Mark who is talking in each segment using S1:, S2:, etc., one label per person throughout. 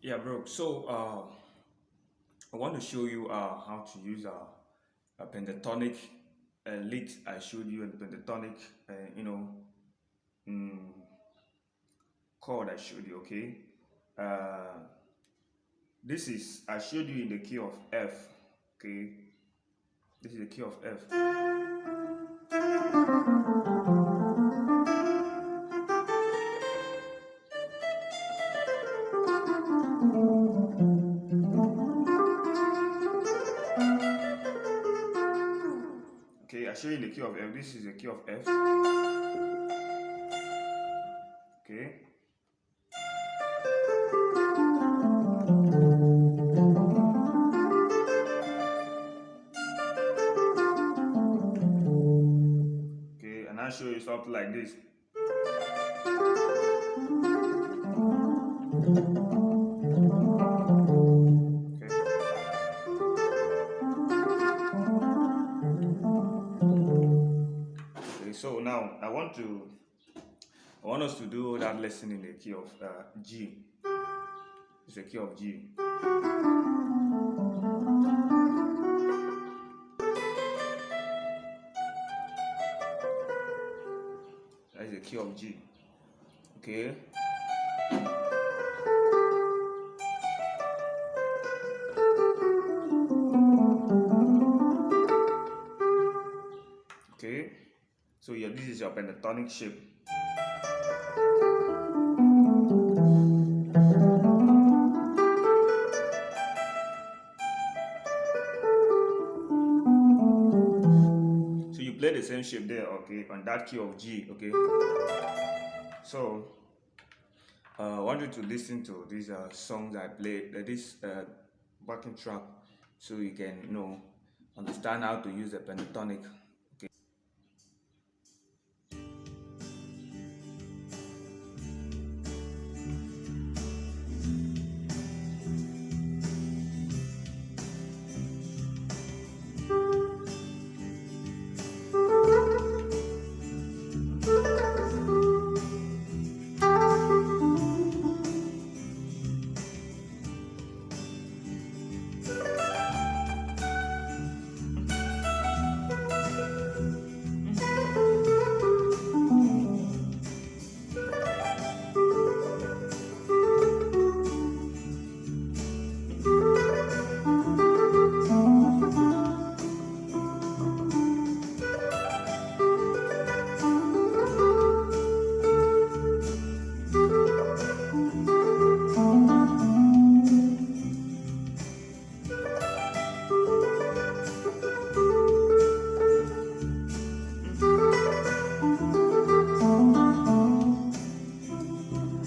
S1: Yeah, bro. I want to show you how to use a pentatonic lead I showed you, and pentatonic, you know, mm, chord I showed you. Okay. Uh, this is I showed you in the key of F. Okay. This is the key of F. Okay, I show you in the key of F. This is the key of F. Okay. Okay, and I show you something like this. Okay, so now I want us to do that lesson in the key of G. It's a key of G. That is the key of G. Okay. Okay. So yeah, this is your pentatonic shape. So you play the same shape there, okay, on that key of G, okay. So I want you to listen to these songs I played, this backing track, so you can understand how to use the pentatonic. Okay.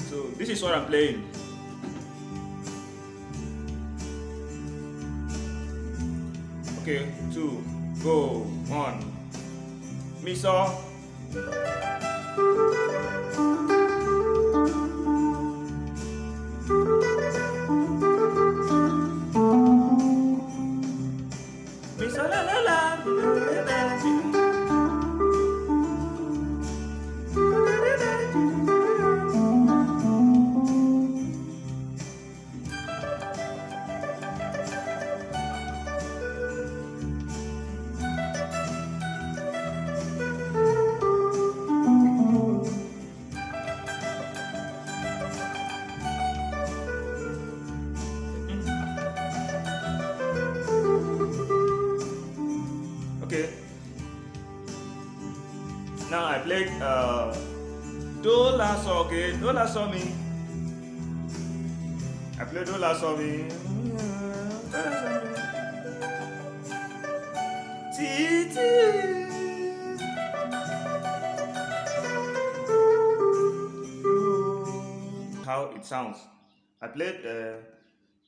S1: So this is what I'm playing. Okay, 2, go, 1. Mi so. Mi so la la la. Okay. Now I played Do La So, okay? Do La So Mi. I played Do La So Mi. Ti ti. How it sounds. I played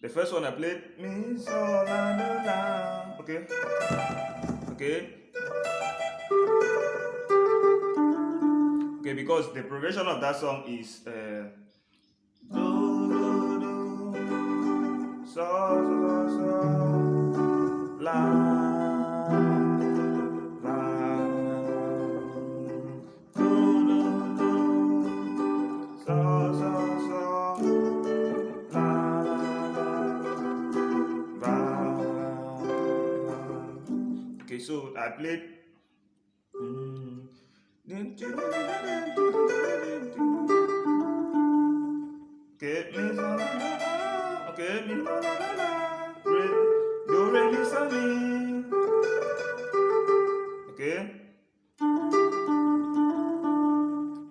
S1: the first one I played Mi So La La La. Okay. Okay. Okay, because the progression of that song is do do do so so so la la do do do so so so la la. so I played. Okay, mi fa la la la. Okay, mi fa la la la. Re, do re mi fa mi. Okay.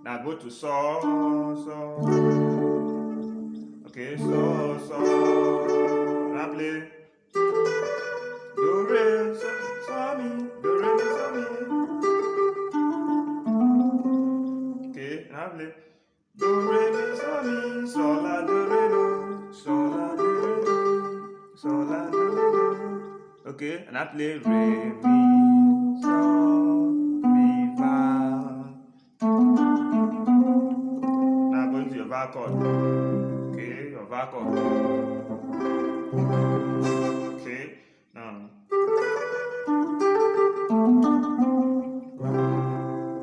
S1: Now go to so, so. Okay, so, so. Now play. Do re, so, so mi. Do re mi so mi. Okay, now play. Do re mi so mi. So la do re do. So la do re do. So la do re do. Okay, and I play re mi so mi fa. Now going to your va chord. Okay, your va chord. Okay, now.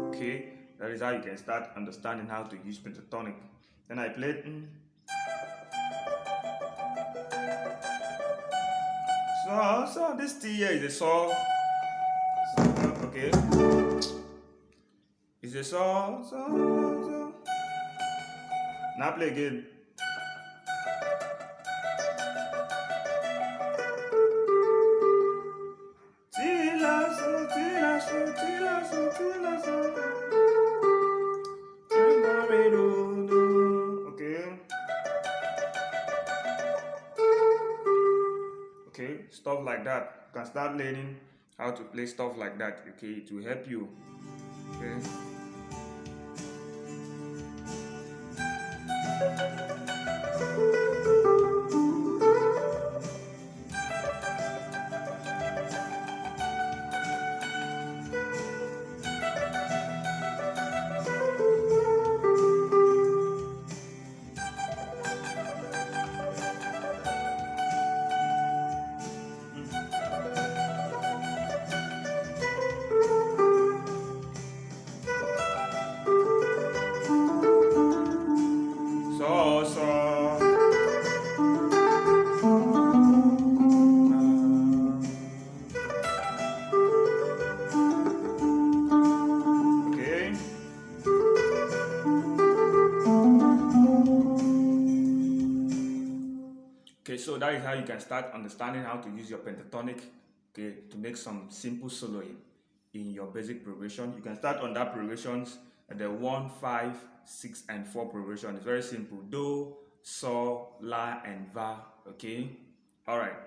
S1: Okay, that is how you can start understanding how to use pentatonic. Then I played. So this T here is a so. Okay, it's a so. Now play again. Okay, stuff like that. You can start learning how to play stuff like that. Okay, it will help you. Okay. Okay, so that is how you can start understanding how to use your pentatonic, okay, to make some simple soloing in your basic progression. You can start on that progressions, the 1, 5, 6, and 4 progression. It's very simple. Do, so, la, and va. Okay. All right.